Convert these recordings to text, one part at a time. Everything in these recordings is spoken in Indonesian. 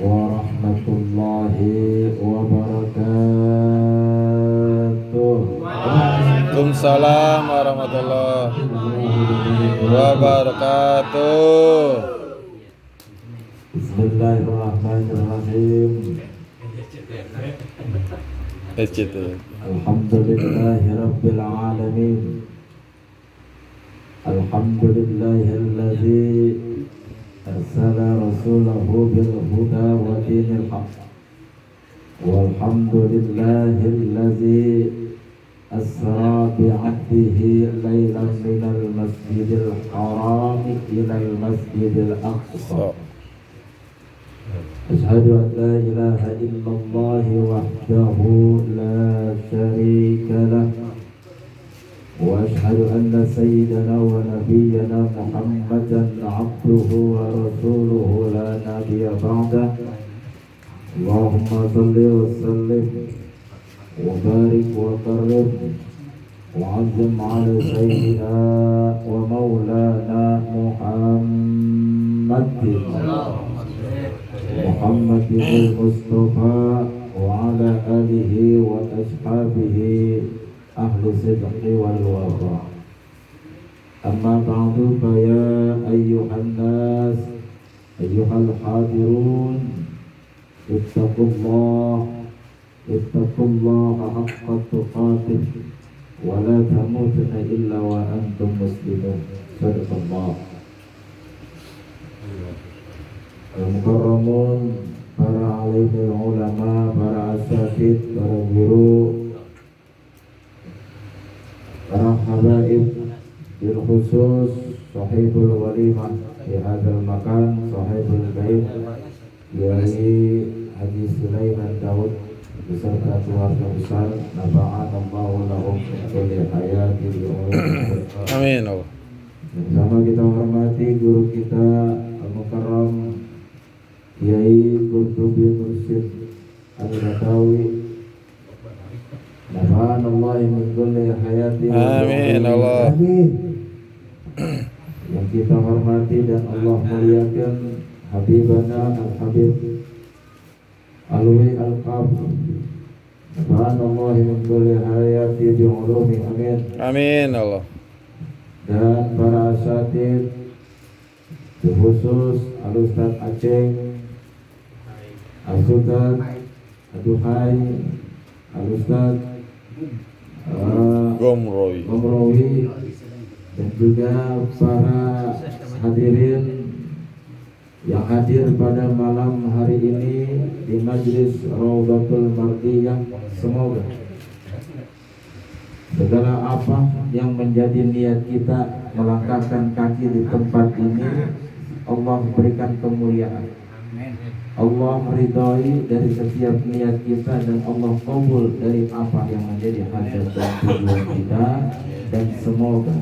warahmatullahi wabarakatuh. Waalaikumsalam warahmatullahi wabarakatuh. Bismillahirrahmanirrahim. Alhamdulillahi rabbil alamin. Alhamdulillahilladzi arsala rasulahu bil huda wa dinil haq. Walhamdulillahilladzi asra bi'abdihi laylan minal masjidil haram ilal masjidil aqsa. Asyhadu an la ilaha illallah wahdahu la syarika lah, wa asyhadu anna sayyidana wa nabiyyana Muhammadan abduhu wa rasuluhu la nabiyya ba'dah. Allahumma salli wa sallim wa barik wa karim wa azim ala sayyidina wa maulana Muhammad al-Mustafa wa ala alihi wa ashabihi ahli sidqi wal wafa. Amma ba'du fa ya ayyuhan nas ayyuhal hadirun ittaqullaha haqqa tuqatih wa la tamutunna illa wa antum muslimun. Sadaqallah. Al-Mukarramun, para alimul ulama, para asatid, para guru, para habaib, bil khusus sahibul walimah di hadzal makan, sahibul bait, Kiai Haji Sulaiman Daud beserta keluarga besar, nafa'anallahu lahum kulli hayatin Amin. Bersama kita hormati guru kita Al-Mukarram Kiai Qurtubi Mursyid Al-Batawi, nafa'anallahi min kulli hayatin. Amin Allah. Yang kita hormati dan Allah muliakan Habibana Al-Habib Alwi Al-Qab, nafa'anallahi min kulli hayatin bi'ulumi. Amin. Amin Allah. Dan para asatid khusus Al-Ustaz Aceh, Al-Sultan Aduhai, Al-Ustaz Gomrowi, dan juga para hadirin yang hadir pada malam hari ini di Majlis Raudatul Mardiyah. Semoga segala apa yang menjadi niat kita melangkahkan kaki di tempat ini, Allah berikan kemuliaan, Allah ridhoi dari setiap niat kita, dan Allah kabul dari apa yang menjadi hajat dan tujuan kita, dan semoga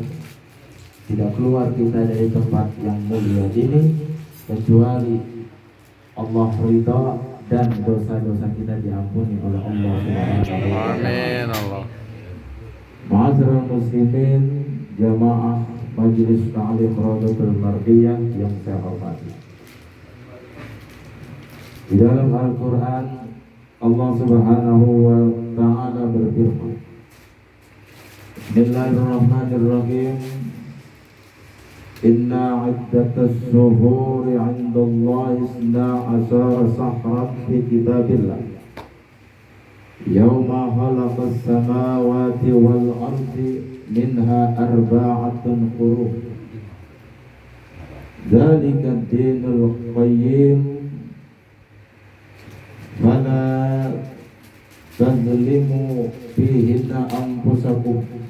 tidak keluar kita dari tempat yang mulia ini kecuali Allah ridha dan dosa-dosa kita diampuni oleh Allah Subhanahu wa ta'ala. Amin Allah. Ma'asyiral muslimin, jamaah Majelis Ta'lim Raudatul Mardiyah yang saya hormati. Di dalam Al-Quran Allah Subhanahu wa ta'ala berfirman, Bismillahirrahmanirrahim. Inna iddatas syuhuri 'indallahi 12 shahran fi kitabillah Yawma khalaqas samawati wal ardi minha arba'atun hurum. Dzalika ad-dinul qayyim fala tazlimu fihinna anfusakum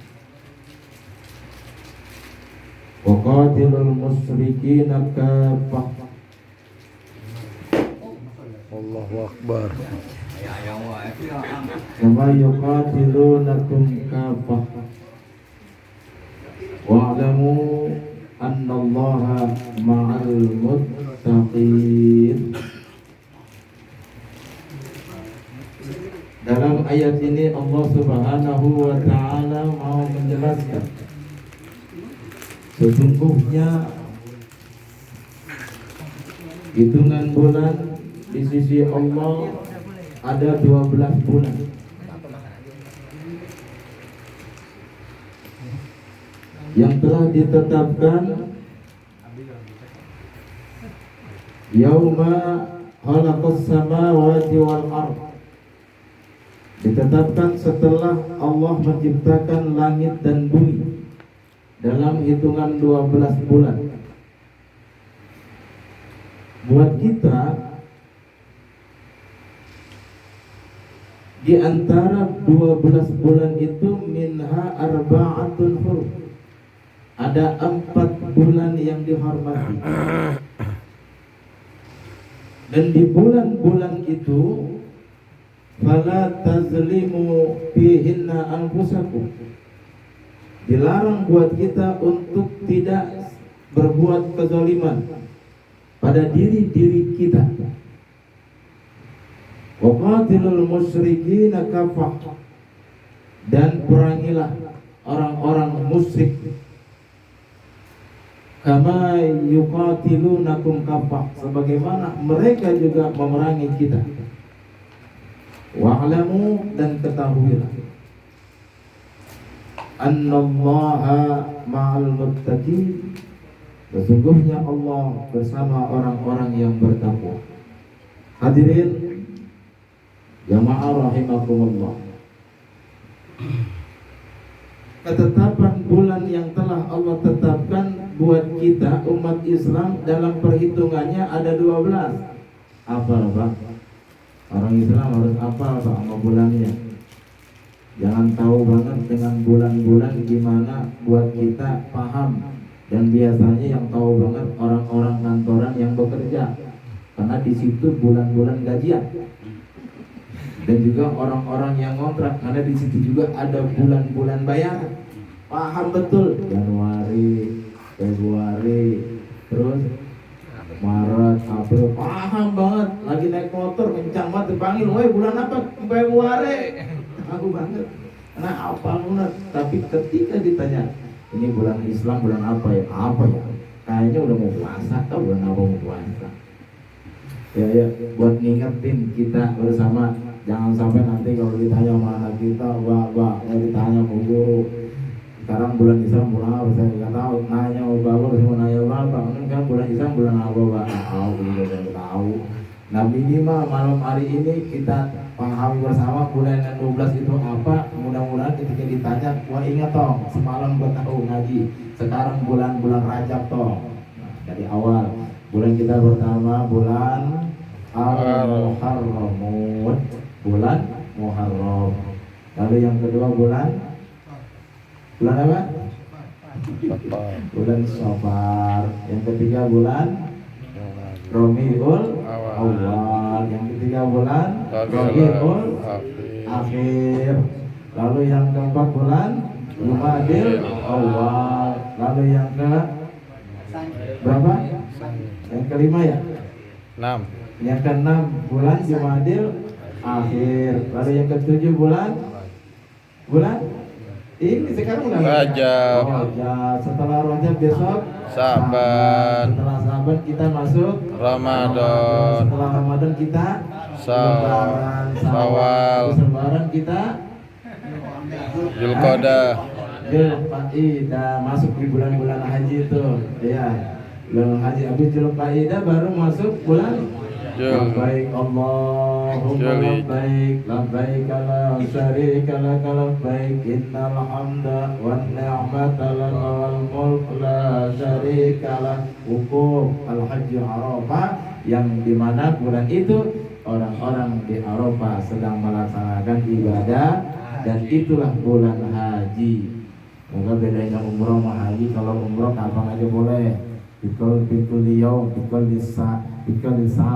wa qatilul musyrikina kaffah. Allahu Akbar. Kama yuqatilunakum kaffah wa'lamu annallaha ma'al muttaqin. Dalam ayat ini Allah Subhanahu wa ta'ala mau menjelaskan sesungguhnya hitungan bulan di sisi Allah ada 12 bulan. Yang telah ditetapkan yauma khalaqas samawati wal ardh, ditetapkan setelah Allah menciptakan langit dan bumi dalam hitungan 12 bulan. Buat kita, di antara 12 bulan itu minha arba'atun hurum, ada 4 bulan yang dihormati. Dan di bulan-bulan itu fala tazlimu fihinna anfusakum, dilarang buat kita untuk tidak berbuat kezaliman pada diri-diri kita. Wa qatilul musyrikina kafah, dan perangilah orang-orang musyrik kama yuqatilunakum kafah, sebagaimana mereka juga memerangi kita. Wa'lamu, dan ketahuilah, annallaha ma'al muttaqin, sesungguhnya Allah bersama orang-orang yang bertakwa. Hadirin jamaah rahimakumullah, ketetapan bulan yang telah Allah tetapkan buat kita umat Islam dalam perhitungannya ada 12. Apa Pak? Orang Islam harus apa Pak sama bulannya? Jangan tahu banget dengan bulan-bulan, gimana buat kita paham. Dan biasanya yang tahu banget orang-orang kantoran yang bekerja, karena di situ bulan-bulan gajian. Dan juga orang-orang yang ngontrak, karena di situ juga ada bulan-bulan bayaran. Paham betul Januari, Februari, terus Maret, April, paham banget. Lagi naik motor kencang banget dipanggil, "Woi, bulan apa? Februari." Aku banget. Nah, apa benar? Tapi ketika ditanya, "Ini bulan Islam bulan apa ya?" Apa ya? Kayaknya udah mau puasa atau bulan apa mau puasa. Ya, buat ngingetin kita bersama. Jangan sampai nanti kalau ditanya sama anak kita, "Wah, ditanya sama guru, sekarang bulan Islam bulan apa?" Saya nggak tahu. Nanya sama bapak, semua nanya bapak, kan bulan Islam bulan apa Pak? Tahu, tidak tahu. Nah, minimal malam hari ini kita pahami bersama bulan yang 12 itu apa. Mudah-mudahan ketika ditanya, wah ingat toh, semalam gua tahu ngaji, sekarang bulan Rajab toh. Nah, dari awal bulan kita pertama bulan Al-Muharram, bulan Muharram. Lalu yang kedua bulan apa? Bulan Safar. Yang ketiga bulan Rabiul Awal. Yang ketiga bulan Rabiul Akhir. Lalu yang keempat bulan Jumadil Awal. Lalu yang ke berapa? Yang kelima ya? 6. Yang keenam bulan Jumadil Akhir. Lalu yang ketujuh bulan ini sekarang udah Rajab. Setelah Rajab besok Saban. Setelah Saban kita masuk Ramadan. Setelah Ramadan kita Lebaran, Syawal. Lebaran kita Zulqa'dah. Zulqa'dah, masuk di bulan-bulan haji itu. Ya. Bulan haji, habis Zulqa'dah baru masuk bulan labbaik Allahumma labbaik, labbaik la syarika lak labbaik, innal hamda wan ni'mata lak wal mulk la syarika lak. Hukum al-hajj Arafah, yang dimana bulan itu orang-orang di Arafah sedang melaksanakan ibadah, dan itulah bulan haji. Maka bedanya umroh sama haji, kalau umroh kapan aja boleh, pikul liyau, pikul lisa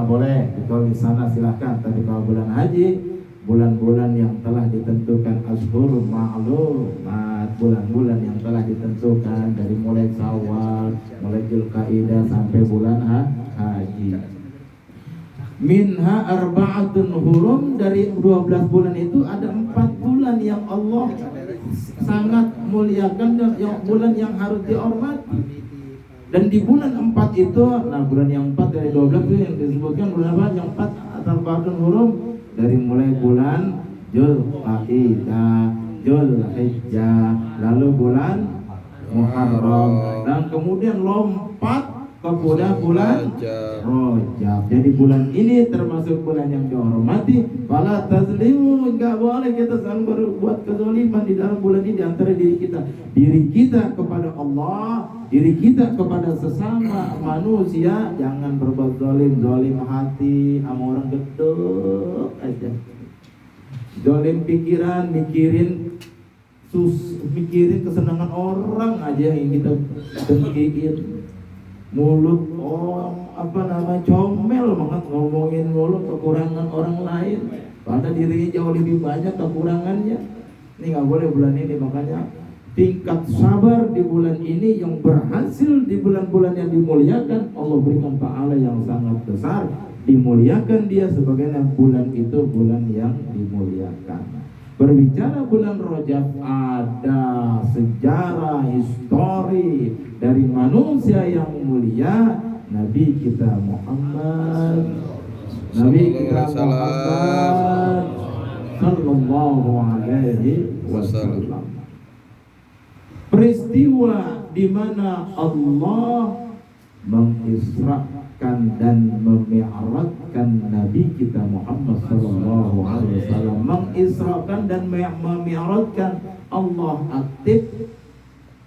boleh, pikul lisana silahkan. Tapi kalau bulan haji, bulan-bulan yang telah ditentukan, ashhurul ma'lumat, bulan-bulan yang telah ditentukan dari mulai Syawal, mulai Zulqa'dah sampai bulan haji. Minha arba'atun hurum, dari 12 bulan itu ada 4 bulan yang Allah sangat muliakan, dan yang bulan yang harus dihormati. Dan di bulan 4 itu, nah bulan yang 4 dari 12 itu yang disebutkan bulan apa? Yang 4 arba'atun hurum dari mulai bulan Zulqa'dah, Zulhijjah, lalu bulan Muharram, dan kemudian lompat kepada bulan Rajab. Jadi bulan ini termasuk bulan yang dihormati. Fala tazlimu, enggak boleh kita saling berbuat kezaliman di dalam bulan ini antara diri kita kepada Allah, diri kita kepada sesama manusia. Jangan berbuat zalim hati sama orang gedek aja. Zalim pikiran, mikirin kesenangan orang aja yang kita dengkiin. Mulut comel banget, ngomongin mulut kekurangan orang lain, padahal dirinya jauh lebih banyak kekurangannya. Ini nggak boleh bulan ini. Makanya tingkat sabar di bulan ini yang berhasil di bulan-bulan yang dimuliakan, Allah berikan pahala yang sangat besar. Dimuliakan dia sebagaimana bulan itu bulan yang dimuliakan. Berbicara bulan Rajab, ada sejarah histori dari manusia yang mulia, Nabi kita Muhammad sallallahu alaihi wasallam. Peristiwa di mana Allah mengisrakan dan memi'rajkan Nabi kita Muhammad sallallahu alaihi wasallam. Mengisrakan dan memi'rajkan, Allah aktif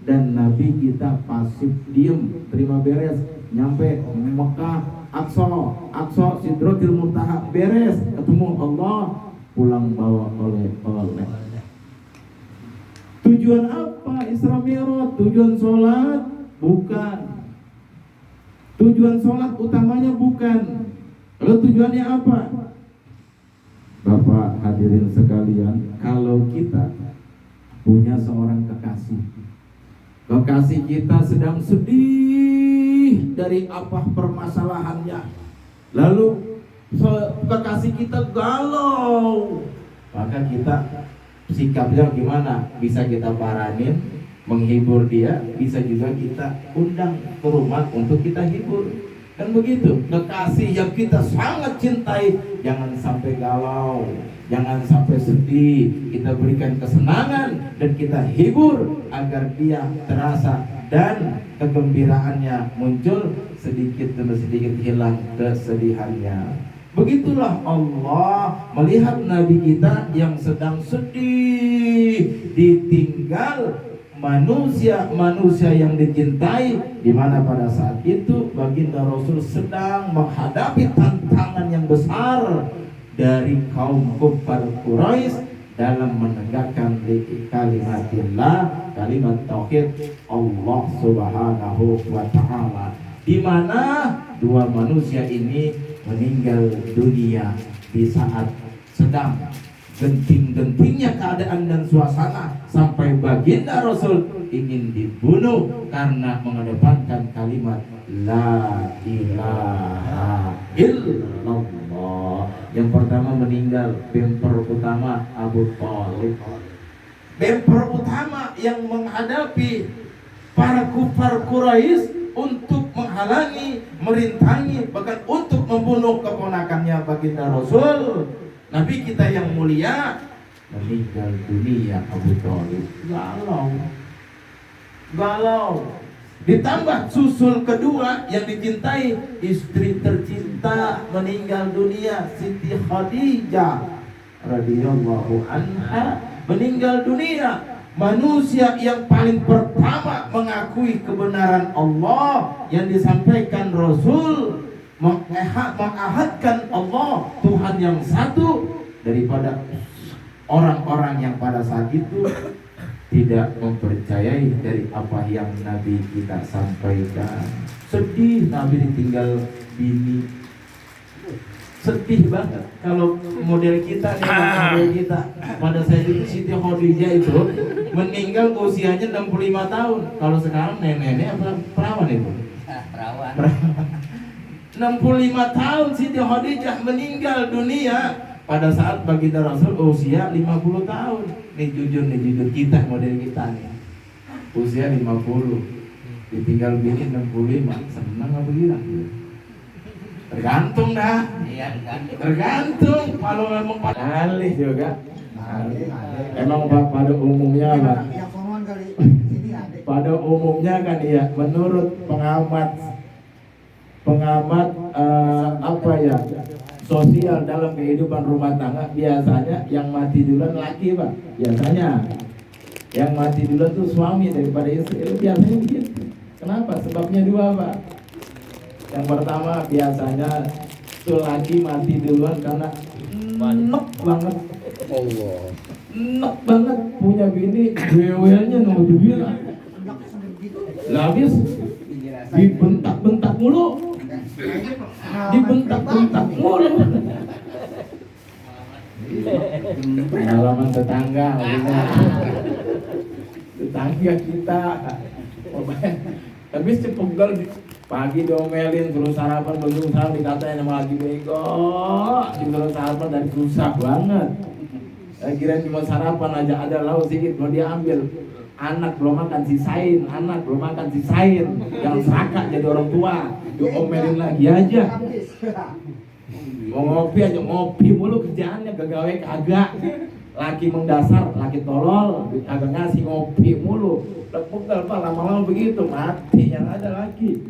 dan Nabi kita pasif diam, terima beres. Nyampe Mekah, Aqsa, Sidratil Muntaha, beres, ketemu Allah, pulang bawa oleh-oleh. Tujuan apa Isra Mi'raj? Tujuan sholat? Bukan. Tujuan sholat utamanya bukan. Lalu tujuannya apa? Bapak hadirin sekalian, kalau kita punya seorang kekasih kita sedang sedih dari apa permasalahannya, lalu kekasih kita galau, maka kita sikapnya gimana? Bisa kita paranin, menghibur dia, bisa juga kita undang ke rumah untuk kita hibur. Kan begitu, kekasih yang kita sangat cintai jangan sampai galau, jangan sampai sedih. Kita berikan kesenangan dan kita hibur agar dia terasa dan kegembiraannya muncul, sedikit demi sedikit hilang kesedihannya. Begitulah Allah melihat Nabi kita yang sedang sedih, ditinggal manusia yang dicintai, di mana pada saat itu baginda Rasul sedang menghadapi tantangan yang besar dari kaum kufar Quraisy dalam menegakkan kalimatillah, kalimat tauhid Allah Subhanahu wa taala, di mana dua manusia ini meninggal dunia di saat sedang genting-gentingnya keadaan dan suasana, sampai baginda Rasul ingin dibunuh karena mengedepankan kalimat la ilaha illallah. Yang pertama meninggal bemper utama Abu Thalib, bemper utama yang menghadapi para kufar Quraisy untuk menghalangi, merintangi, bahkan untuk membunuh keponakannya baginda Rasul. Nabi kita yang mulia meninggal dunia, Abu Thalib galau. Ditambah susul kedua yang dicintai, istri tercinta meninggal dunia, Siti Khadijah radhiyallahu anha meninggal dunia. Manusia yang paling pertama mengakui kebenaran Allah yang disampaikan Rasul, mengahadkan Allah Tuhan yang satu, daripada orang-orang yang pada saat itu tidak mempercayai dari apa yang Nabi kita sampaikan. Sedih Nabi ditinggal bini, sedih banget. Kalau model kita pada saat itu Siti Khadijah itu meninggal usianya 65 tahun. Kalau sekarang nenek-nenek apa perawan itu? Perawan. 65 tahun Siti Khadijah meninggal dunia pada saat baginda Rasul usia 50 tahun. Nih jujur kita, model kita nih usia 50, ditinggal bini 65, senang apa gila? Tergantung dah. Tergantung kalau memang alih juga. Emang pada umumnya Pak. Pada umumnya kan ya, menurut pengamat apa ya, sosial dalam kehidupan rumah tangga, biasanya yang mati duluan laki Pak. Biasanya yang mati duluan tuh suami daripada istri. Biasanya begitu. Kenapa? Sebabnya dua Pak. Yang pertama biasanya tuh laki mati duluan karena enek banget. Allah. Enek banget punya bini, bewelnya naudzubillah. Lah habis dibentak-bentak mulu. Dibentak-bentak mulu. Pengalaman tetangga kita. Habis cepegel pagi diomelin, suruh sarapan, belum sarapan dikatain sama lagi bego, disuruh sarapan dan susah banget. Kira cuma sarapan aja ada lauk sedikit mau dia ambil, anak belum makan sisain, yang serakah jadi orang tua, diomelin lagi aja. Mau ngopi aja, ngopi mulu kerjaannya, gawe kagak. Laki mendasar, laki tolol, agak ngasih ngopi mulu. Lepuk-lepuk lama-lama begitu, mati yang ada laki.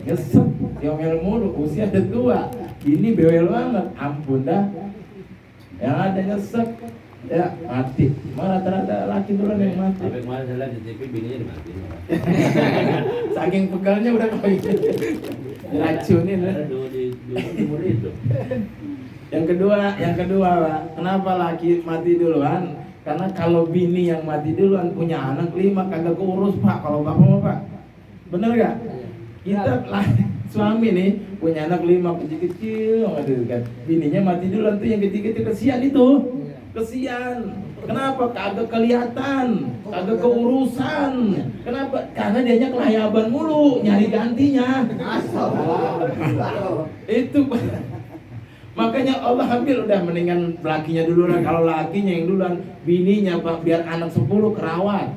Nyesek, diomel mulu, usia udah tua. Ini bewel banget, ampun dah. Yang ada nyesek, ya mati. Malah rata-rata laki duluan yang mati. Tapi kemarin saya lihat di TV bininya mati. Saking pegalnya udah kayak gitu. Diracunin lah. Di itu. Yang kedua Pak, kenapa laki mati duluan? Karena kalau bini yang mati duluan punya anak 5 kagak keurus Pak, kalau bapak mah Pak. Bener gak? Kita suami nih punya anak 5 kecil-kecil, bininya mati duluan tuh yang kecil-kecil, kesian itu. Kesian. Kenapa? Kagak kelihatan, kagak keurusan. Kenapa? Karena dianya kelayaban mulu, nyari gantinya. Itu makanya Allah ambil, udah mendingan lakinya duluan. Kalau lakinya yang duluan, bininya Pak, biar anak 10 kerawat.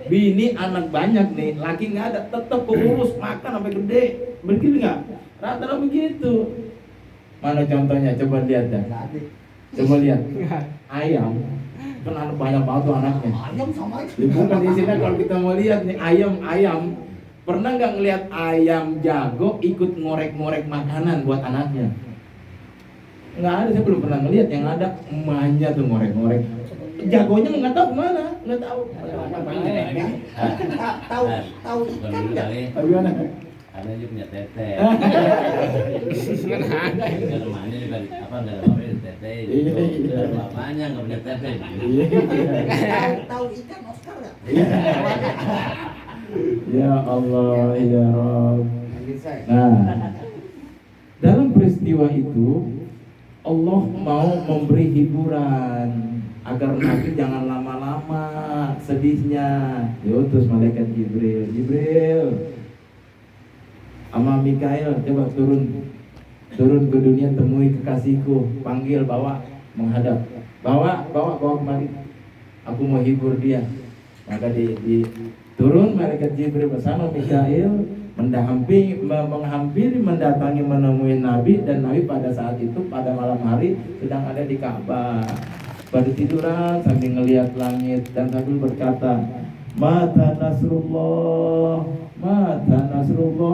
Bini anak banyak nih, laki nggak ada, tetap keurus, makan sampai gede. Begitu nggak? Rata-rata begitu. Mana contohnya? Coba lihat dah. Coba lihat. Ayam kan anak banyak banget tuh anaknya. Bukan di sini kalau kita mau lihat nih ayam. Pernah nggak ngelihat ayam jago ikut ngorek-ngorek makanan buat anaknya? Nggak ada, saya belum pernah ngelihat. Yang ada emaknya tuh ngorek-ngorek. Jagonya nggak tahu kemana, nggak tahu. Tahu ikan nggak? Bagaimana? Karena dia punya tete. Karena rumahnya juga apa nggak ada bapaknya tete. Bapaknya nggak punya tete. Tahu ikan Oscar nggak? Ya Allah, ya Rabb. Nah, dalam peristiwa itu Allah mau memberi hiburan agar Nabi jangan lama-lama sedihnya. Diutus malaikat Jibril sama Mikail, coba turun ke dunia, temui kekasihku, panggil, bawa, menghadap, bawa kemari, aku mau hibur dia. Maka turun malaikat Jibril bersama Mikail menghampiri, mendatangi, menemui Nabi. Dan Nabi pada saat itu, pada malam hari, sedang ada di Ka'bah, pada tiduran sambil ngelihat langit dan sambil berkata, Mata Nasrullah,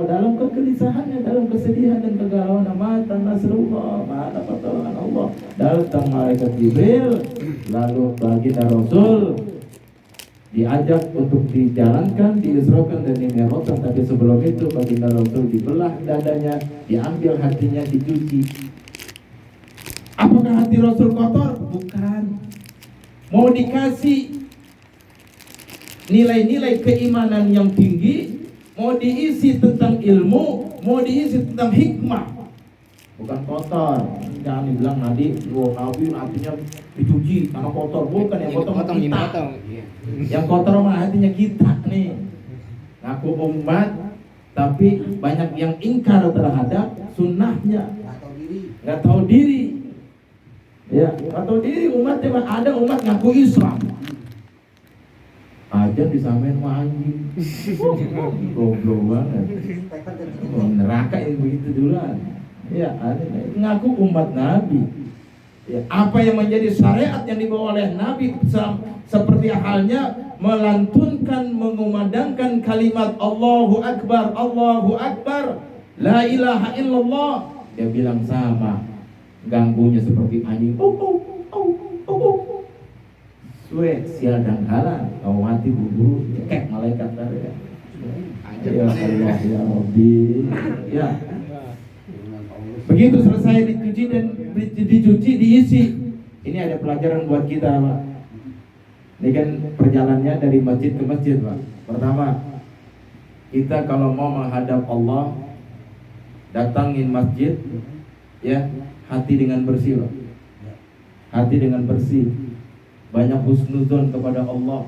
dalam kegelisahannya, dalam kesedihan dan kegalauan, Mata Nasrullah, mana pertolongan Allah. Datang malaikat Jibril, lalu baginda Rasul diajak untuk dijalankan, diisrokan dan dimi'rajkan. Tapi sebelum itu baginda Rasul dibelah dadanya, diambil hatinya, dicuci. Apakah hati Rasul kotor? Bukan. Mau dikasih nilai-nilai keimanan yang tinggi, mau diisi tentang ilmu, mau diisi tentang hikmah. Bukan kotor. Jangan dibilang Nabi artinya dicuci karena kotor. Bukan, yang kotor kita. Yang kotor mah hatinya kita nih. Ngaku umat tapi banyak yang ingkar terhadap sunnahnya. Nggak tahu diri. Ya, nggak tahu diri umatnya. Ada umat ngaku Islam, aja disamain sama anjing. Goblok banget. Neraka yang begitu duluan. Ya, ngaku umat Nabi. Ya, apa yang menjadi syariat yang dibawa oleh Nabi seperti halnya melantunkan, mengumandangkan kalimat Allahu Akbar, Allahu Akbar, La ilaha illallah. Dia bilang sama, ganggunya seperti anjing. Suwe sial dan kalah, kau mati buru kayak malaikat tadi. Ya Allah ya Rabbi. Ya. Begitu selesai dicuci dan diisi. Ini ada pelajaran buat kita, Pak. Ini kan perjalanannya dari masjid ke masjid, Pak. Pertama, kita kalau mau menghadap Allah, datangin masjid, ya, hati dengan bersih, Pak. Hati dengan bersih. Banyak husnuzon kepada Allah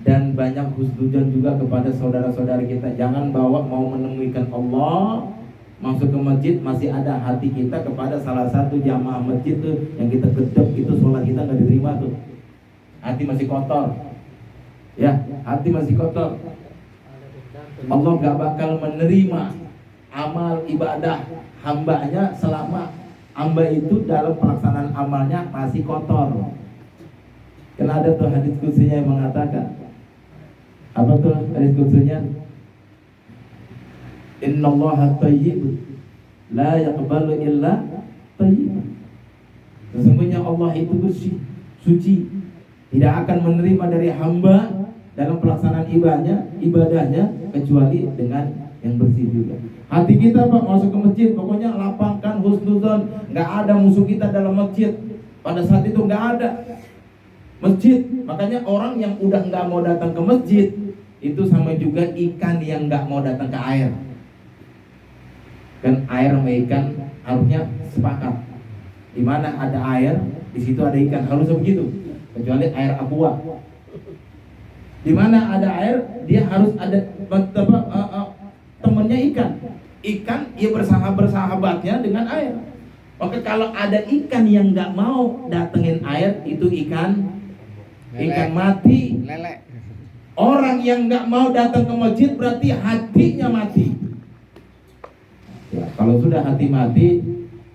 dan banyak husnuzon juga kepada saudara-saudari kita. Jangan bawa mau menemukan Allah, masuk ke masjid masih ada hati kita kepada salah satu jamaah masjid tuh yang kita gedek, itu sholat kita nggak diterima tuh. Hati masih kotor, ya, hati masih kotor. Allah gak bakal menerima amal ibadah hambanya selama hamba itu dalam pelaksanaan amalnya masih kotor. Karena ada tuh hadis qudsinya yang mengatakan, apa tuh hadis qudsinya? Innallaha thayyibun la yaqbalu illa thayyiban. Sesungguhnya Allah itu bersih, suci, tidak akan menerima dari hamba dalam pelaksanaan ibadahnya kecuali dengan yang bersih juga. Hati kita, Pak, masuk ke masjid pokoknya lapangkan husnuzon, nggak ada musuh kita dalam masjid. Pada saat itu nggak ada masjid. Makanya orang yang udah nggak mau datang ke masjid itu sama juga ikan yang nggak mau datang ke air. Kan air sama ikan harusnya sepakat. Di mana ada air, di situ ada ikan, harusnya begitu. Kecuali air aqua. Di mana ada air, dia harus ada temennya ikan. Ikan ia bersahabatnya dengan air. Maka kalau ada ikan yang nggak mau datengin air, itu ikan mati. Lele. Orang yang nggak mau datang ke masjid berarti hatinya mati. Ya, kalau sudah hati mati,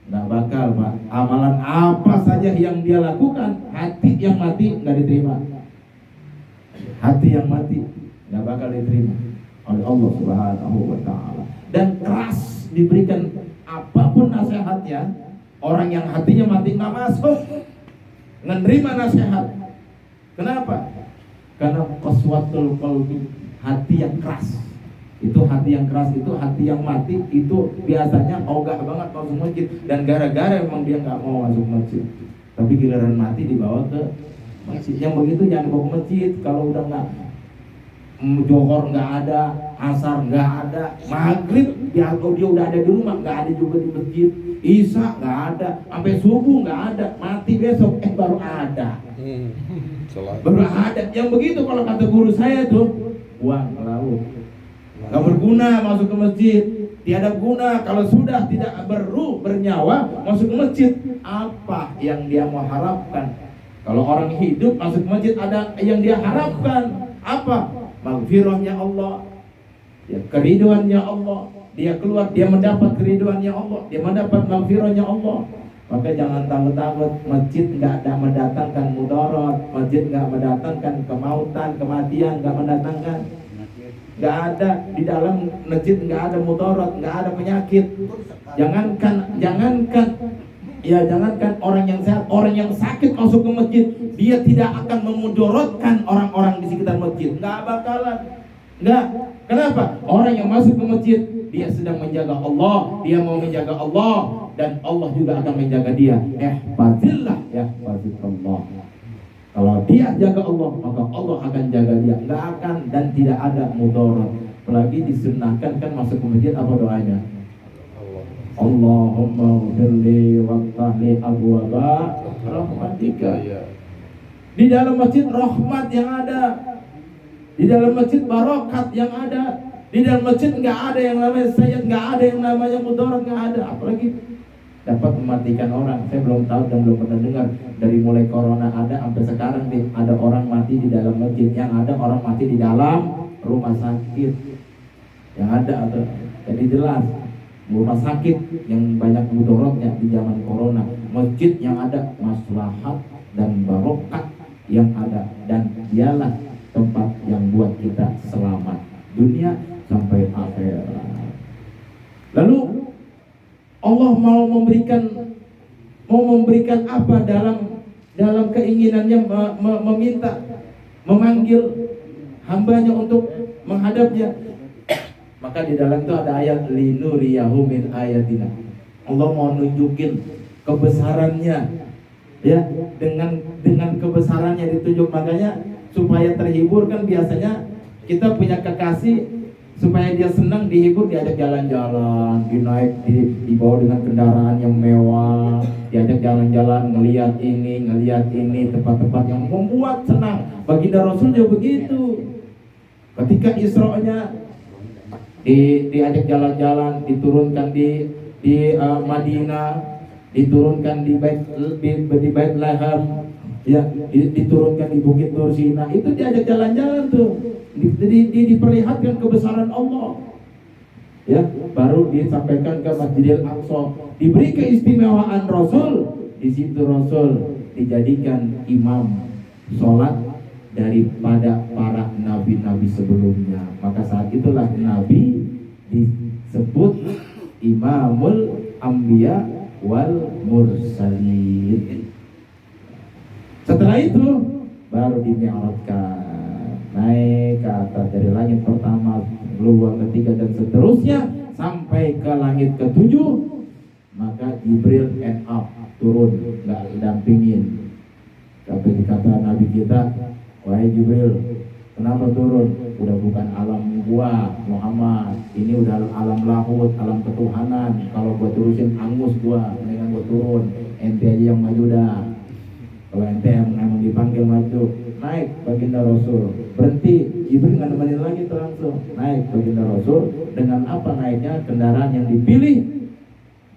nggak bakal, Pak. Amalan apa saja yang dia lakukan, hati yang mati nggak diterima. Hati yang mati nggak bakal diterima oleh Allah Subhanahu wa Ta'ala. Dan keras diberikan apapun nasihatnya, orang yang hatinya mati nggak masuk menerima nasihat. Kenapa? Karena qaswatul qalbi, hati yang keras. Itu hati yang keras, itu hati yang mati, itu biasanya ogah banget masuk masjid. Dan gara-gara memang dia nggak mau masuk masjid, tapi giliran mati dibawa ke masjid. Yang begitu jangan dibawa ke masjid. Kalau udah nggak, Johor nggak ada, asar nggak ada, maghrib dia udah ada di rumah, nggak ada juga di masjid. Isya nggak ada, sampai subuh nggak ada, mati besok baru ada. Baru ada. Yang begitu kalau kata guru saya tuh, buang ke laut. Gak berguna masuk ke masjid, tiada guna kalau sudah tidak bernyawa masuk ke masjid. Apa yang dia mau harapkan? Kalau orang hidup masuk ke masjid ada yang dia harapkan. Apa? Maghfirahnya Allah, ya, keriduannya Allah. Dia keluar, dia mendapat keriduannya Allah, dia mendapat maghfirahnya Allah. Maka jangan takut-takut. Masjid nggak ada mendatangkan mudarat, masjid nggak mendatangkan kemautan, kematian, nggak mendatangkan. Nggak ada di dalam masjid, nggak ada mudarat, nggak ada penyakit. Jangankan orang yang sehat, orang yang sakit masuk ke masjid, dia tidak akan memudaratkan orang-orang di sekitar masjid. Nggak bakalan. Nggak. Kenapa? Orang yang masuk ke masjid, dia sedang menjaga Allah, dia mau menjaga Allah, dan Allah juga akan menjaga dia. Ihfazillah yahfazillah. Kalau dia jaga Allah, maka Allah akan jaga dia. Nggak akan dan tidak ada mudarat. Apalagi disunnahkan kan masuk ke masjid, apa doanya? Allahumma ghfirli waftahli abwaba rahmatika. Di dalam masjid rahmat yang ada, di dalam masjid barokat yang ada, di dalam masjid nggak ada yang namanya sayyid, nggak ada yang namanya mudarat, nggak ada. Apalagi dapat mematikan orang. Saya belum tahu dan belum pernah dengar dari mulai corona ada sampai sekarang nih, ada orang mati di dalam masjid. Yang ada orang mati di dalam rumah sakit. Yang ada atau jadi jelas rumah sakit yang banyak mudorotnya di zaman corona, masjid yang ada maslahat dan barokah yang ada, dan dialah tempat yang buat kita selamat dunia sampai akhirat. Lalu Allah mau memberikan apa dalam keinginannya, meminta, memanggil hambanya untuk menghadapnya. Maka di dalam itu ada ayat linuriyahu min ayatina. Allah mau nunjukin kebesarannya, ya, dengan kebesarannya ditunjuk. Makanya supaya terhibur, kan biasanya kita punya kekasih, supaya dia senang, dihibur, diajak jalan-jalan, dibawa dengan kendaraan yang mewah, diajak jalan-jalan, ngelihat ini tempat-tempat yang membuat senang. Baginda Rasul juga begitu. Ketika Isra-nya diajak jalan-jalan, diturunkan di Madinah, diturunkan di Bait Laham, ya, diturunkan di Bukit Nur Sina, itu diajak jalan-jalan tuh. Diperlihatkan kebesaran Allah, ya, baru disampaikan ke Masjidil Aqsa, diberi keistimewaan Rasul. Di situ Rasul dijadikan imam sholat daripada para nabi-nabi sebelumnya. Maka saat itulah Nabi disebut Imamul Anbiya wal Mursalin. Setelah itu baru dimi'rajkan, naik ke atas dari langit pertama, gelombang ketiga, dan seterusnya sampai ke langit ketujuh. Maka Jibril end up, turun, nggak dampingin. Tapi dikata Nabi kita, wahai Jibril, kenapa turun? Udah bukan alam gua Muhammad, ini udah alam lahut, alam ketuhanan. Kalau gua terusin angus gua, mendingan gua turun. Ente aja yang maju dah. Kalau ente yang emang dipanggil maju, naik baginda Rasul. Berhenti, Jibril nggak nemenin lagi tuh, langsung naik baginda Rasul. Dengan apa naiknya? Kendaraan yang dipilih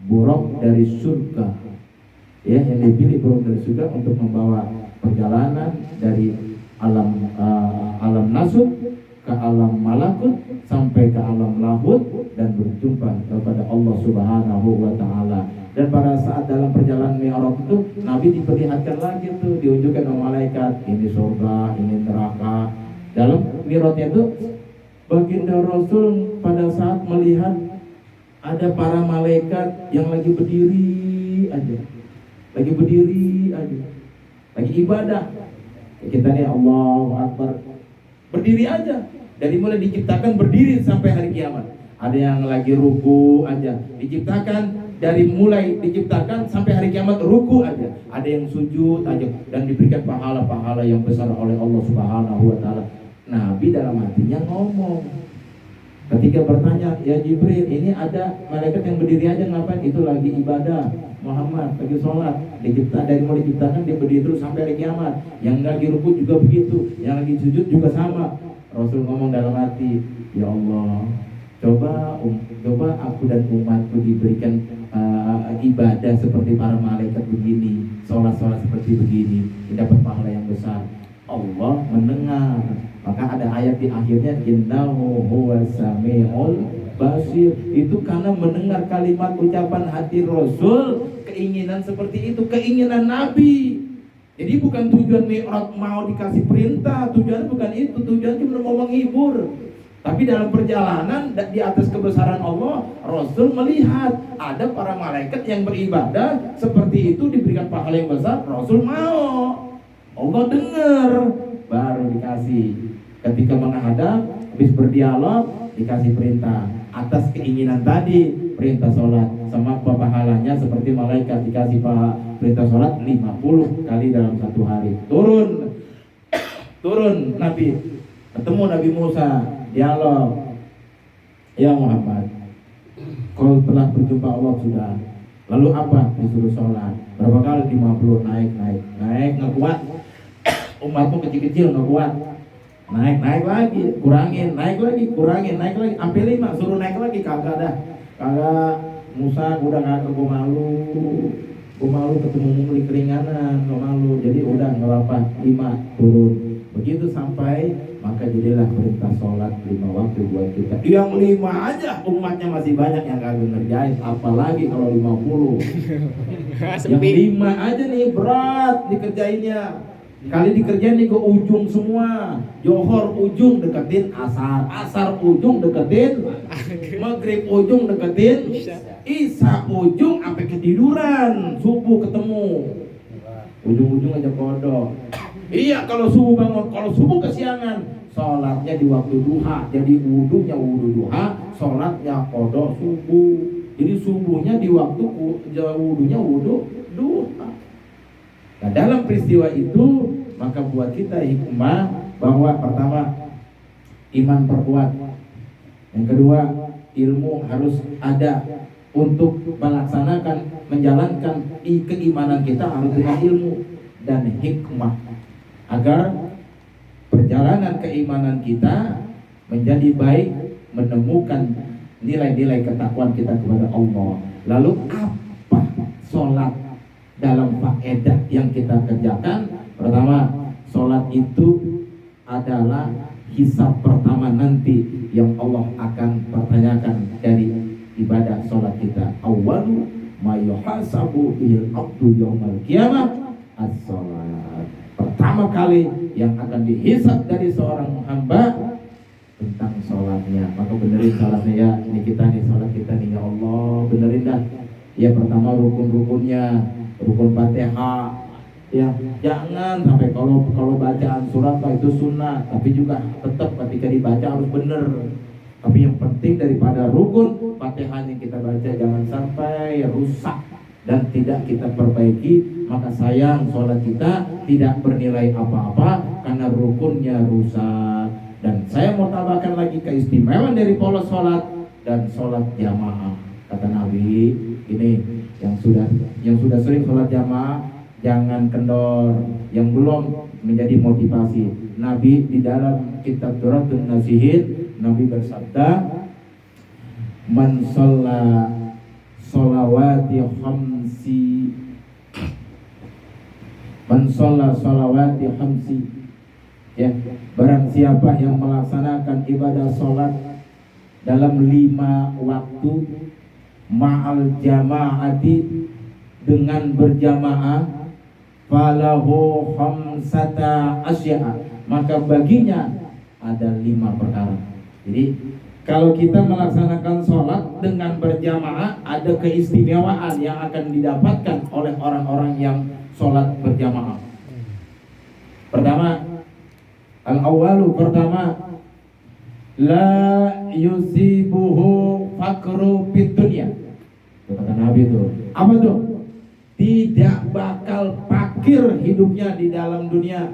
buruk dari surga, ya, yang dipilih buruk dari surga untuk membawa perjalanan dari alam nasut ke alam malakut sampai ke alam lahut dan berjumpa kepada Allah Subhanahu wa Ta'ala. Dan pada saat dalam perjalanan Mi'raj itu, Nabi diperlihatkan lagi tuh, diunjukkan oleh malaikat, ini surga, ini neraka. Dalam Mi'rajnya itu, baginda Rasul pada saat melihat ada para malaikat yang lagi berdiri aja, lagi ibadah. Kita nih Allahu Akbar, berdiri aja, dari mulai diciptakan berdiri sampai hari kiamat. Ada yang lagi ruku aja, diciptakan dari mulai diciptakan sampai hari kiamat ruku aja. Ada yang sujud aja, dan diberikan pahala-pahala yang besar oleh Allah Subhanahu wa Ta'ala. Nabi dalam hatinya ngomong, ketika bertanya, ya Jibril, ini ada malaikat yang berdiri aja ngapain? Itu lagi ibadah Muhammad, lagi sholat. Dari mulai diciptakan dia berdiri terus sampai hari kiamat. Yang lagi ruku juga begitu, yang lagi sujud juga sama. Rasul ngomong dalam hati, ya Allah, coba aku dan umatku diberikan ibadah seperti para malaikat begini, sholat seperti begini, dapat pahala yang besar. Allah mendengar. Maka ada ayat di akhirnya, innahu huwas samiul basir. Itu karena mendengar kalimat ucapan hati Rasul, keinginan seperti itu, keinginan Nabi. Jadi bukan tujuan Mi'raj mau dikasih perintah, tujuannya bukan itu, tujuannya cuma mau menghibur. Tapi dalam perjalanan di atas kebesaran Allah, Rasul melihat ada para malaikat yang beribadah seperti itu, diberikan pahala yang besar. Rasul mau, Allah dengar, baru dikasih. Ketika menghadap, habis berdialog, dikasih perintah atas keinginan tadi, perintah sholat sama pahalanya seperti malaikat, dikasih perintah sholat 50 kali dalam satu hari. Turun Nabi, ketemu Nabi Musa, dialog, ya Muhammad, kau telah berjumpa Allah sudah. Lalu apa? Disuruh sholat. Berapa kali? 50. Naik nggak kuat. Umatmu kecil-kecil nggak kuat. Naik lagi, kurangin, naik lagi, kurangin, naik lagi, sampai 5, suruh naik lagi, kagak. Musa udah nggak, gue malu ketemu muli keringanan, gue malu, jadi udah nggak apa, 5 turun. Begitu sampai maka jadilah perintah sholat 5 waktu buat kita. Yang 5 aja umatnya masih banyak yang kagak ngerjain, apalagi kalau 50. Yang 5 aja nih berat dikerjainnya. Kali dikerjain nih ke ujung semua. Johor ujung deketin asar, asar ujung deketin maghrib, ujung deketin isya, ujung sampai ketiduran, subuh ketemu. Ujung-ujung aja kodok. Iya, kalau subuh bangun, kalau subuh kesiangan, sholatnya di waktu duha. Jadi wudunya wudu duha, sholatnya kodok subuh. Jadi subuhnya di waktu wudunya wudu duha. Nah, dalam peristiwa itu maka buat kita hikmah bahwa pertama iman perkuat, yang kedua ilmu harus ada untuk melaksanakan, menjalankan keimanan kita harus dengan ilmu dan hikmah agar perjalanan keimanan kita menjadi baik, menemukan nilai-nilai ketakwaan kita kepada Allah. Lalu apa sholat dalam faedah yang kita kerjakan? Pertama, sholat itu adalah hisab pertama nanti yang Allah akan pertanyakan dari ibadah sholat kita. Awwalu ma yuhasabu bihil abdu yaumal qiyamah as-sholat. Pertama kali yang akan dihisab dari seorang hamba tentang sholatnya. Maka benerin sholatnya ya. Ini kita nih, sholat kita nih, ya Allah benerin dah. Ya, pertama rukun-rukunnya, rukun Fatihah. Ya, jangan sampai kalau bacaan surat itu sunnah, tapi juga tetap ketika dibaca harus benar. Tapi yang penting daripada rukun Fatihah yang kita baca jangan sampai rusak dan tidak kita perbaiki, maka sayang sholat kita tidak bernilai apa-apa karena rukunnya rusak. Dan saya mau tambahkan lagi keistimewaan dari pola sholat dan sholat jamaah. Kata Nabi, ini yang sudah sering sholat jamaah jangan kendor, yang belum menjadi motivasi. Nabi di dalam kitab Duratun Nasihin, Nabi bersabda, man shalla sholawati khamsi, man shalla sholawati khamsi, ya, barang siapa yang melaksanakan ibadah sholat dalam 5 waktu ma'al jama'ati, dengan berjamaah, falahu khamsata asya'a, maka baginya ada 5 perkara. Jadi kalau kita melaksanakan sholat dengan berjamaah, ada keistimewaan yang akan didapatkan oleh orang-orang yang sholat berjamaah. Pertama, al-awwalu, pertama, la yusibuhu fakru fid dunya. Kata Nabi itu, apa tuh? Tidak bakal fakir hidupnya di dalam dunia,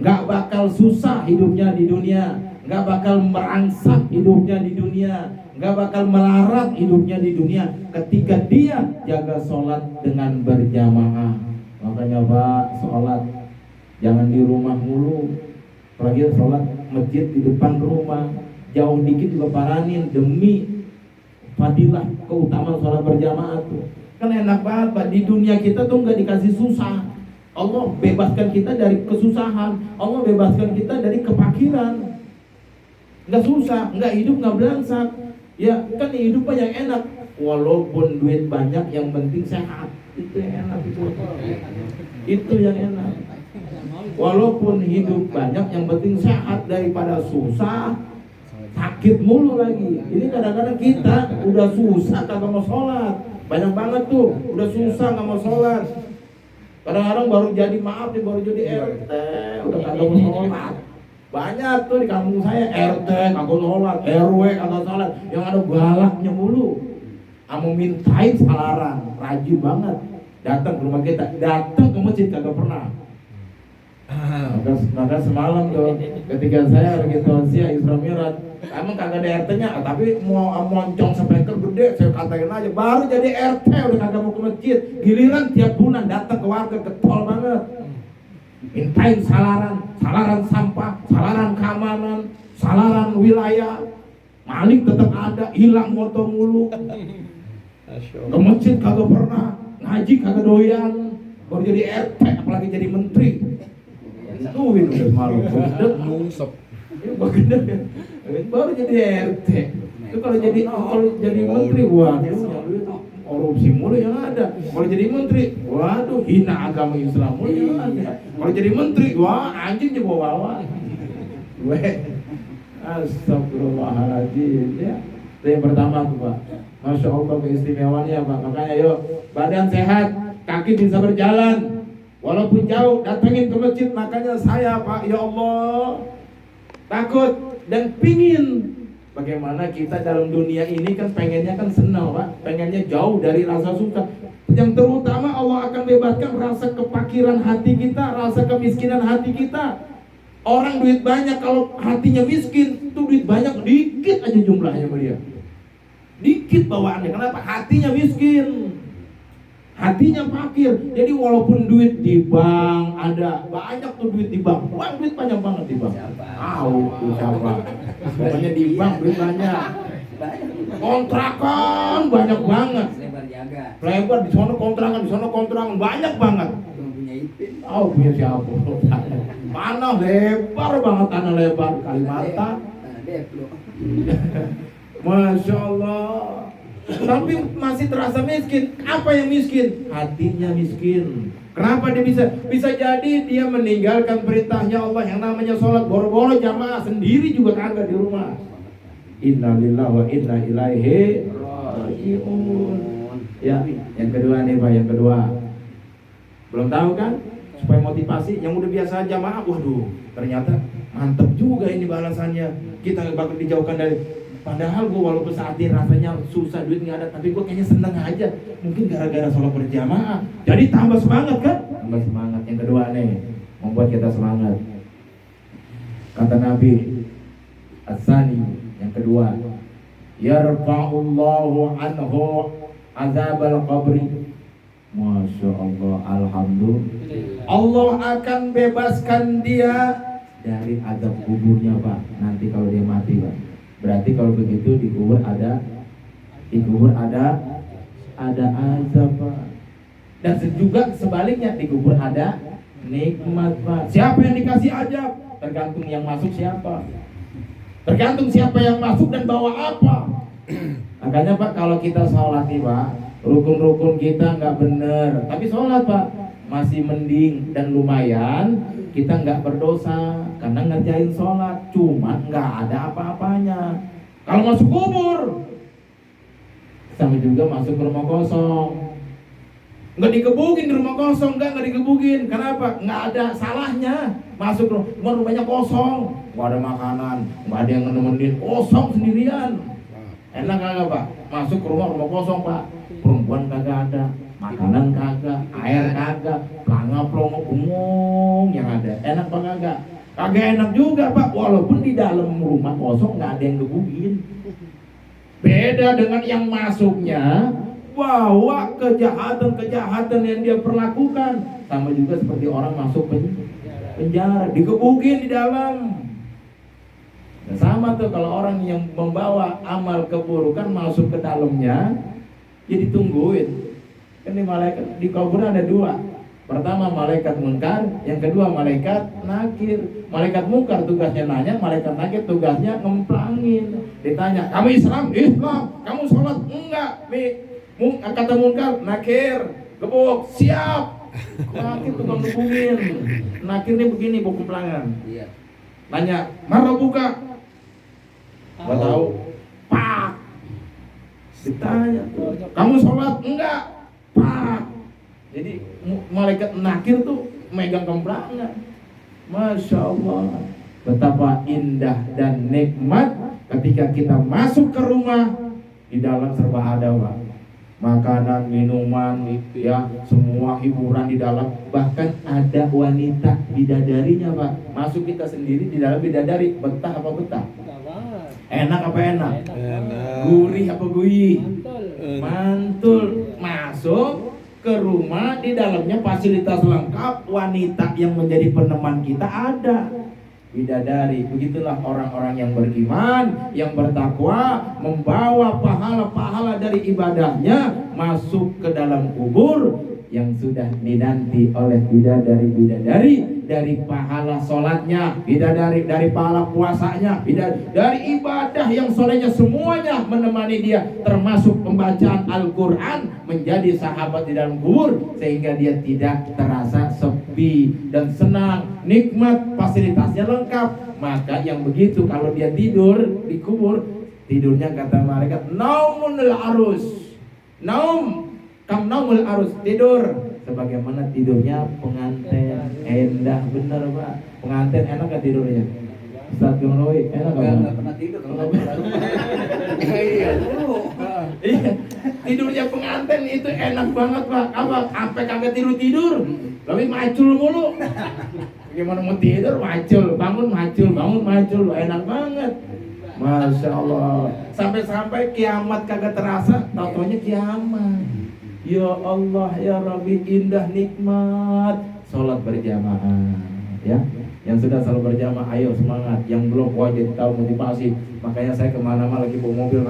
nggak bakal susah hidupnya di dunia, nggak bakal merangsang hidupnya di dunia, nggak bakal melarat hidupnya di dunia ketika dia jaga sholat dengan berjamaah. Makanya Pak, sholat jangan di rumah mulu, apalagi sholat masjid di depan rumah, jauh dikit juga paranin demi fadilah keutamaan sholat berjamaah tuh. Kan enak banget Pak, di dunia kita tuh nggak dikasih susah. Allah bebaskan kita dari kesusahan, Allah bebaskan kita dari kefakiran. Nggak susah, nggak hidup nggak belangsak. Ya kan hidup yang enak, walaupun duit banyak yang penting sehat. Itu yang enak itu. Itu yang enak. Walaupun hidup banyak yang penting sehat daripada susah, sakit mulu lagi. Ini kadang-kadang kita udah susah kagak mau sholat. Banyak banget tuh, udah susah nggak mau sholat. Kadang-kadang baru jadi, maaf nih, baru jadi RT udah kagak mau sholat. Banyak tuh di kampung saya, RT kagak sholat, RW kagak sholat, yang ada galaknya mulu. Kamu mintain salaran, rajin banget. Datang ke rumah kita, datang ke masjid kagak pernah. Maka semalam tuh ketika saya lagi tausiah Isra Mi'raj, emang kagak ada RT-nya, tapi mau moncong speaker gede, saya katain aja, baru jadi RT udah kagak mau ke masjid. Giliran tiap bulan datang ke warga, getol banget. Mintain salaran sampah, salaran keamanan, salaran wilayah. Maling tetap ada, hilang motor mulu. Ke masjid kagak pernah, ngaji kagak doyan, baru jadi RT apalagi jadi menteri. Ituin udah malu, Ya, baru jadi RT. Itu kalau jadi menteri, waduh, korupsi mulu yang ada. Kalau jadi menteri, waduh, hina agama Islam mulu yang ada. Kalau jadi menteri, wah anjing dibawa-bawa. Astagfirullahaladzim ya. Itu yang pertama tuh Pak. Masya Allah keistimewaannya Pak. Makanya yuk, badan sehat, kaki bisa berjalan. Walaupun jauh, datangin ke masjid. Makanya saya Pak, ya Allah, takut dan pingin. Bagaimana kita dalam dunia ini kan pengennya kan senang Pak. Pengennya jauh dari rasa susah. Yang terutama Allah akan bebaskan rasa kepakiran hati kita, rasa kemiskinan hati kita. Orang duit banyak, kalau hatinya miskin, itu duit banyak, dikit aja jumlahnya sama dia. Dikit bawaannya, kenapa? Hatinya miskin, hatinya fakir. Jadi walaupun duit di bank ada, banyak tuh duit di bank. Wah, duit banyak banget di bank. Siapa? Pokoknya di bank duit banyak. Kontrakan banyak banget. Lebar di sana kontrakan, di sana kontrakan banyak banget. Punya siapa? Tanah lebar banget, tanah lebar Kalimantan. Masya Allah. Tapi masih terasa miskin. Apa yang miskin? Hatinya miskin. Kenapa dia bisa jadi dia meninggalkan perintahnya Allah yang namanya sholat, boro-boro jamaah sendiri juga kagak di rumah. Inna lillahi wa inna ilaihi raji'un. Ya, yang kedua nih Pak, yang kedua. Belum tahu kan? Supaya motivasi, yang udah biasa jamaah, waduh, ternyata mantep juga ini balasannya. Kita bakal dijauhkan dari, padahal gue walaupun saat ini rasanya susah, duit nggak ada, tapi gue kayaknya seneng aja. Mungkin gara-gara sholat berjamaah, jadi tambah semangat kan? Tambah semangat. Yang kedua nih, membuat kita semangat. Kata Nabi, As-Sani, yang kedua, yarfa'ullahu anhu azabal qabri. Masya Allah, alhamdulillah. Allah akan bebaskan dia dari azab kuburnya Pak. Nanti kalau dia mati Pak. Berarti kalau begitu di kubur ada azab Pak. Dan juga sebaliknya di kubur ada nikmat Pak. Siapa yang dikasih azab? Tergantung yang masuk siapa. Tergantung siapa yang masuk dan bawa apa. Makanya Pak, kalau kita sholat nih Pak, rukun-rukun kita nggak bener, tapi sholat Pak masih mending dan lumayan, kita nggak berdosa karena ngerjain sholat, cuma nggak ada apa-apanya. Kalau masuk kubur, sama juga masuk ke rumah kosong, nggak dikebukin di rumah kosong, nggak dikebukin. Kenapa? Nggak ada salahnya. Masuk rumahnya kosong, nggak ada makanan, nggak ada yang nemenin, kosong sendirian. Enak kagak Pak? Masuk ke rumah kosong Pak, perempuan kagak ada, makanan kagak, air kagak, pelangga pelongo umum yang ada. Enak Pak kagak? Kagak enak juga Pak, walaupun di dalam rumah kosong nggak ada yang gebukin. Beda dengan yang masuknya bawa kejahatan yang dia perlakukan. Sama juga seperti orang masuk penjara, digebukin di dalam. Nah, sama tuh kalau orang yang membawa amal keburukan masuk ke dalamnya, ya ditungguin. Kan di malaikat di kubur ada dua. Pertama malaikat munkar, yang kedua malaikat nakir. Malaikat munkar tugasnya nanya, malaikat nakir tugasnya ngemplangin. Ditanya, kamu Islam? Kamu sholat? Enggak. Kata munkar, nakir, gebuk, siap. Nakir tukang gebungin. Nakir ini begini, buku pelangan. Tanya, mana buka? Gak tahu. Pak. Ditanya, kamu sholat? Enggak. Pak. Jadi malaikat nakir tuh megang kemplangan. Masya Allah, betapa indah dan nikmat ketika kita masuk ke rumah, di dalam serba ada Pak. Makanan, minuman, ya semua hiburan di dalam. Bahkan ada wanita bidadarinya Pak. Masuk kita sendiri di dalam bidadari. Betah apa betah? Enak apa enak? Gurih apa gurih? Mantul. Masuk ke rumah, di dalamnya fasilitas lengkap, wanita yang menjadi peneman kita ada, bidadari. Begitulah orang-orang yang beriman, yang bertakwa, membawa pahala-pahala dari ibadahnya masuk ke dalam kubur yang sudah dinanti oleh bidadari-bidadari dari pahala sholatnya, bidadari dari pahala puasanya, bidadari dari ibadah yang solehnya, semuanya menemani dia, termasuk pembacaan Al-Quran, menjadi sahabat di dalam kubur, sehingga dia tidak terasa sepi dan senang, nikmat, fasilitasnya lengkap. Maka yang begitu kalau dia tidur di kubur, tidurnya kata malaikat naumul arus, kam naumul arus, tidur sebagaimana tidurnya pengantin. Endah bener Pak, pengantin enak gak tidurnya? Ustaz Gunoi enak gak? Enggak pernah tidur kalau Iya. Tidurnya pengantin itu enak banget Pak. Apa? Sampai kagak tidur, tapi macul mulu. Gimana mau tidur macul, bangun macul, enak banget. Masya Allah. Sampai kiamat kagak terasa, tau-taunya kiamat. Ya Allah ya Rabbi, indah nikmat sholat berjamaah. Ya, yang sudah selalu berjamaah, ayo semangat. Yang belum wajib tahu motivasi. Makanya saya kemana-mana lagi bawa mobil,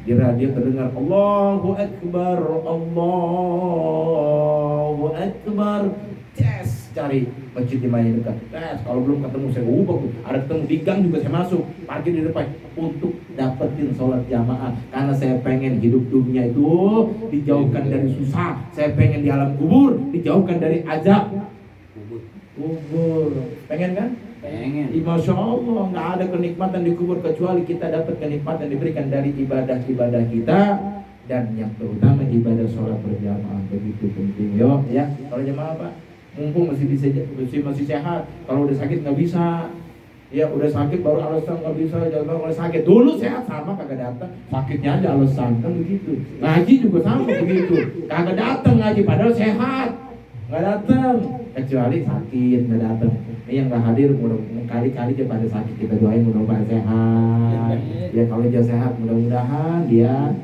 di radio terdengar Allahu Akbar, Allahu Akbar. Yes, cari masjid di mana dekat. Kalau belum ketemu saya ubah tuh. Ada ketemu di gang juga saya masuk, parkir di depan untuk dapetin sholat jamaah. Karena saya pengen hidup dunia itu dijauhkan dari susah. Saya pengen di alam kubur dijauhkan dari azab kubur. Pengen kan? Pengen. Masya Allah, nggak ada kenikmatan di kubur kecuali kita dapat kenikmatan diberikan dari ibadah-ibadah kita, dan yang terutama ibadah sholat berjamaah begitu penting. Yo, ya, kalau jamaah Pak, mumpung masih sehat. Kalau udah sakit nggak bisa. Ya udah sakit baru alasan nggak bisa, jangan kalau sakit dulu sehat sama kagak datang, sakitnya aja alasan kan begitu. Ngaji juga sama begitu, kagak datang ngaji padahal sehat, nggak datang kecuali sakit nggak datang. Ini yang nggak hadir mudah kali-kali dia pada sakit, kita doain mudah-mudahan sehat. Ya kalau dia sehat mudah-mudahan dia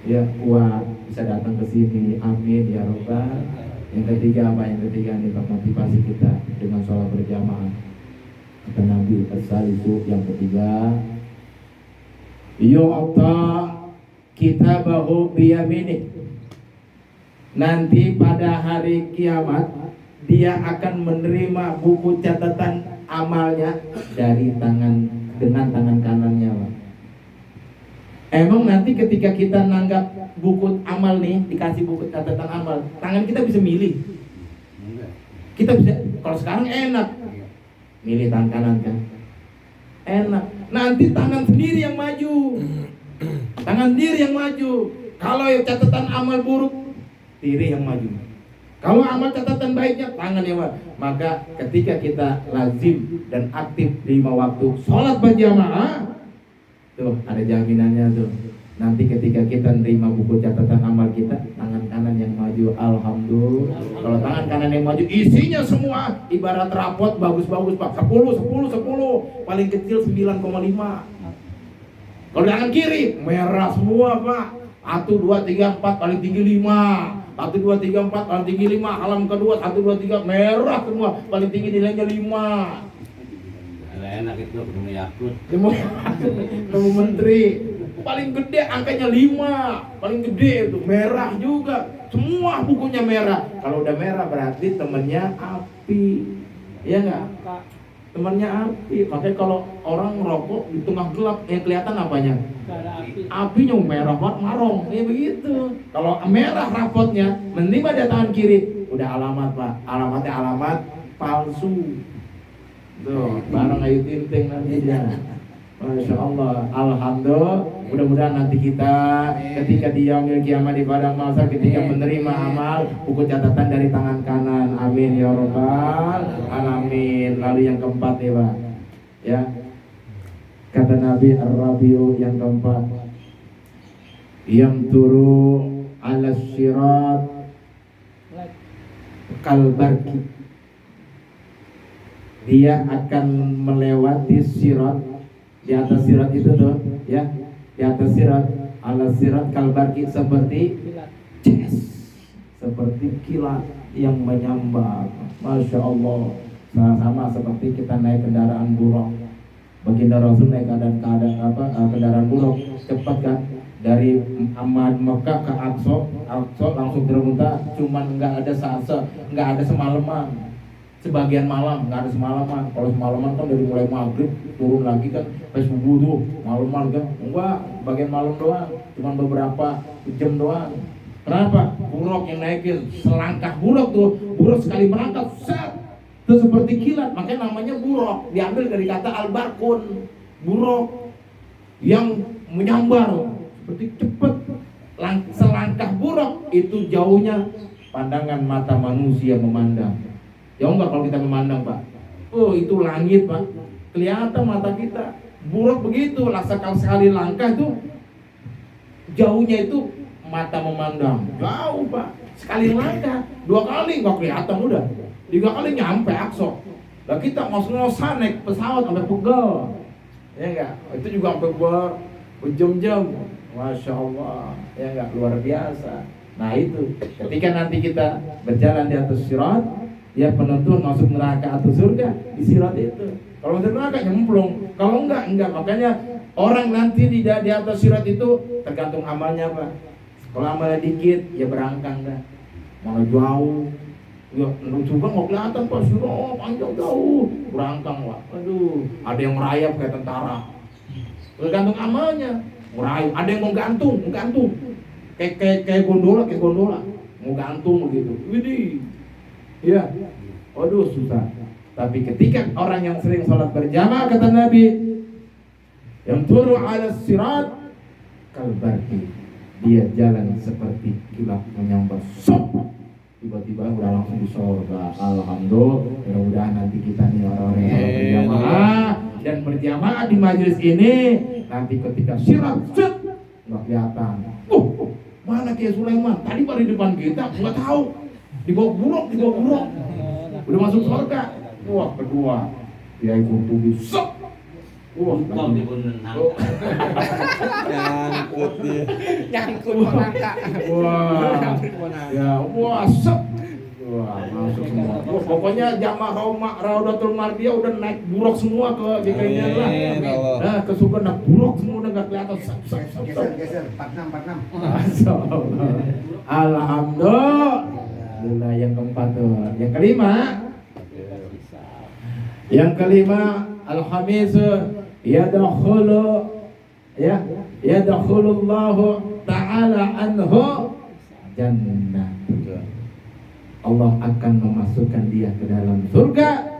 ya kuat bisa datang ke sini, amin ya robbal. Yang ketiga apa? Yang ketiga nih motivasi kita dengan sholat berjamaah. Kata Nabi as-salisu, yang ketiga, yu'ta kitabahu biyaminih. Nanti pada hari kiamat dia akan menerima buku catatan amalnya dengan tangan kanannya. Emang nanti ketika kita nanggap buku amal nih, dikasih buku catatan amal, tangan kita bisa milih. Kita bisa, kalau sekarang enak milih tangan kanan kan, enak. Nanti tangan sendiri yang maju, tangan sendiri yang maju. Kalau catatan amal buruk, kiri yang maju. Kalau amal catatan baiknya, tangan yang maju. Maka ketika kita lazim dan aktif 5 waktu sholat berjamaah, tuh ada jaminannya tuh. Nanti ketika kita nerima buku catatan amal kita, tangan kanan yang maju. Alhamdulillah. Kalau tangan kanan yang maju, isinya semua ibarat rapot bagus-bagus Pak. 10, paling kecil 9,5. Kalau tangan kiri merah semua Pak. 1, 2, 3, 4 paling tinggi 5. 1, 2, 3, 4 paling tinggi 5. Alam kedua 1, 2, 3 merah semua, paling tinggi nilainya 5. Enak itu ketemu Yakut. Ketemu menteri paling gede angkanya 5, paling gede itu merah juga, semua bukunya merah. Kalau udah merah berarti temennya api, ya nggak? Temennya api. Makanya kalau orang merokok di tengah gelap, yang kelihatan apanya? Apinya merah banget, marong, ya begitu. Kalau merah rapotnya, menerima dari tangan kiri, udah alamat Pak, alamatnya alamat palsu. Tuh, barang Ayu Tinting nanti dia. Masya Allah, alhamdulillah. Mudah-mudahan nanti kita ketika di yaumil kiamat di padang mahsyar, ketika menerima amal buku catatan dari tangan kanan. Amin ya robbal alamin. Lalu yang keempat nih Pak, ya, kata Nabi Ar-Rabiu yang keempat, yang turu ala syirat kalbarki. Dia akan melewati sirat, di atas sirat itu tuh, ya, di atas sirat, ala sirat kalbarki, seperti seperti kilat yang menyambar. Masya Allah, sama seperti kita naik kendaraan buruk. Baginda Rasul naik kendaraan buruk, cepat kan? Dari Mekah ke Aqsa langsung termuntah, cuman nggak ada semalaman. sebagian malam, nggak ada semalaman. Kalau semalaman kan dari mulai maghrib turun lagi kan sampai subuh tuh, malam kan. Enggak, bagian malam doang, cuma beberapa jam doang. Kenapa? Buruk yang naikin, selangkah buruk tuh, buruk sekali merangkak, set, itu seperti kilat, makanya namanya buruk. Diambil dari kata albarkun, buruk yang menyambar, seperti cepet. Selangkah buruk itu jauhnya pandangan mata manusia memandang. Jauh nggak kalau kita memandang, Pak? Oh, itu langit, Pak. Kelihatan mata kita. Buruk begitu, sekali langkah itu jauhnya itu mata memandang. Jauh, Pak. Sekali langkah, 2 kali nggak kelihatan udah. 3 kali nyampe Aqsa. Lah kita ngos-ngosan naik pesawat sampai pegel. Ya enggak? Itu juga sampai berjam-jam. Masya Allah. Ya enggak, luar biasa. Nah itu, ketika nanti kita berjalan di atas sirat, ya penentuan masuk neraka atau surga di sirat itu. Kalau masuk neraka nyemplung, kalau enggak. Makanya orang nanti di atas sirat itu tergantung amalnya, Pak. Kalau amalnya dikit, ya berangkang dah. Mana jauh, ya juga nggak kelihatan, Pak. Sirat panjang jauh, berangkang, Pak. Aduh, ada yang merayap kayak tentara. Tergantung amalnya, merayap. Ada yang mau gantung. Kayak gondola, mau gantung begitu. Widih, ya, waduh susah. Tapi ketika orang yang sering sholat berjamaah, kata Nabi, yang turun ala sirat kalbarki, dia jalan seperti kilat menyambar. Tiba-tiba udah langsung di surga. Alhamdulillah. Mudah-mudahan nanti kita nih orang-orang yang sholat berjamaah dan berjamaah di majelis ini, nanti ketika sirat nggak kelihatan. Mana Kiai Sulaiman? Tadi baru di depan kita, nggak tahu. Dibawa buruk. Udah masuk surga. Wah, kedua Kiai Kurtubi. Wah, Nyangkut neraka. Wah, masuk semua. Pokoknya jamaah Raudatul Mardiyah udah naik buruk semua ke GKI-nya lah. Nah, ke surga naik buruk semua udah nggak kelihatan. Geser 46. Alhamdulillah. Yang keempat tuh. Yang kelima al-khamis yadkhulullahu ta'ala anhu jannah. Allah akan memasukkan dia ke dalam surga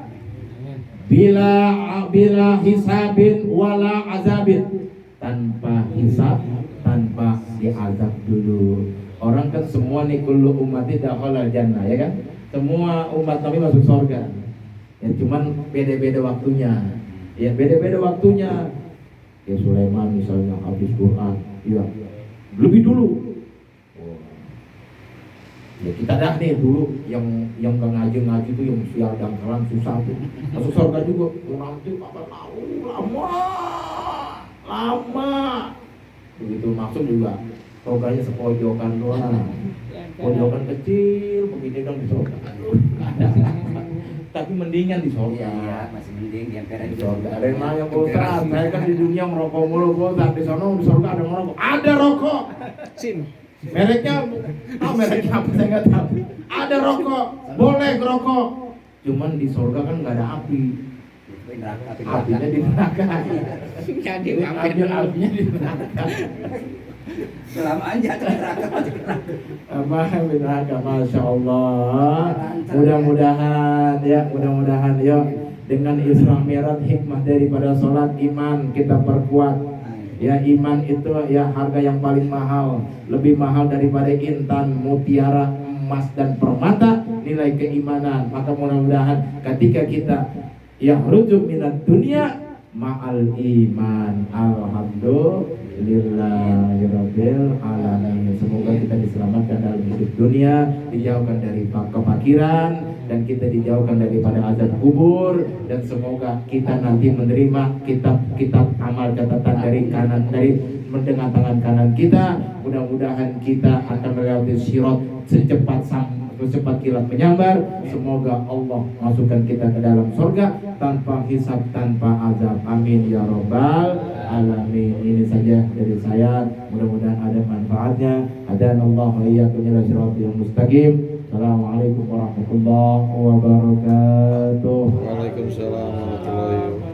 bila hisabin wala azabin, tanpa hisab, tanpa diazab dulu. Orang kan semua nih kullu ummati dakhala jannah, ya kan? Semua umat Nabi masuk surga. Ya cuman beda-beda waktunya. Ya beda-beda waktunya. Ya Sulaiman misalnya habis Quran, ya lebih dulu. Ya kita dah nih dulu yang gak ngaji itu yang sial dangkalan susah tuh masuk surga juga. Nanti apa tahu lama begitu masuk juga surganya sepojokan doang, pojokan kecil begini dong di surga. Tapi mendingan di surga. Iya, masih mending yang keren di surga. Ada yang nanya Ustaz, saya kan di dunia merokok mulu, Ustaz. Di sana di surga ada merokok. Ada rokok. Mereknya apa saya nggak tahu. Ada rokok, boleh ngerokok. Cuman di surga kan nggak ada api. Apinya di neraka. Apinya di neraka. Selama aja neraka. Apa neraka, Masya Allah. Mudah-mudahan ya dengan Isra Mi'raj hikmah daripada sholat iman kita perkuat. Ya iman itu ya harga yang paling mahal, lebih mahal daripada intan, mutiara, emas dan permata, nilai keimanan. Maka mudah-mudahan ketika kita ya rujuk minat dunia ma'al iman. Alhamdulillahirabbil alamin. Semoga kita diselamatkan dalam hidup dunia, dijauhkan dari kefakiran, dan kita dijauhkan daripada azab kubur, dan semoga kita nanti menerima kitab amal catatan dari dengan tangan kanan kita. Mudah-mudahan kita akan melewati sirat secepat kilat menyambar. Semoga Allah masukkan kita ke dalam surga tanpa hisab, tanpa azab. Amin ya robbal alamin. Ini saja dari saya, mudah-mudahan ada manfaatnya. Hadanallahu wa iyyakum ila siratal mustaqim. Assalamualaikum warahmatullahi wabarakatuh. Waalaikumsalam warahmatullahi wabarakatuh.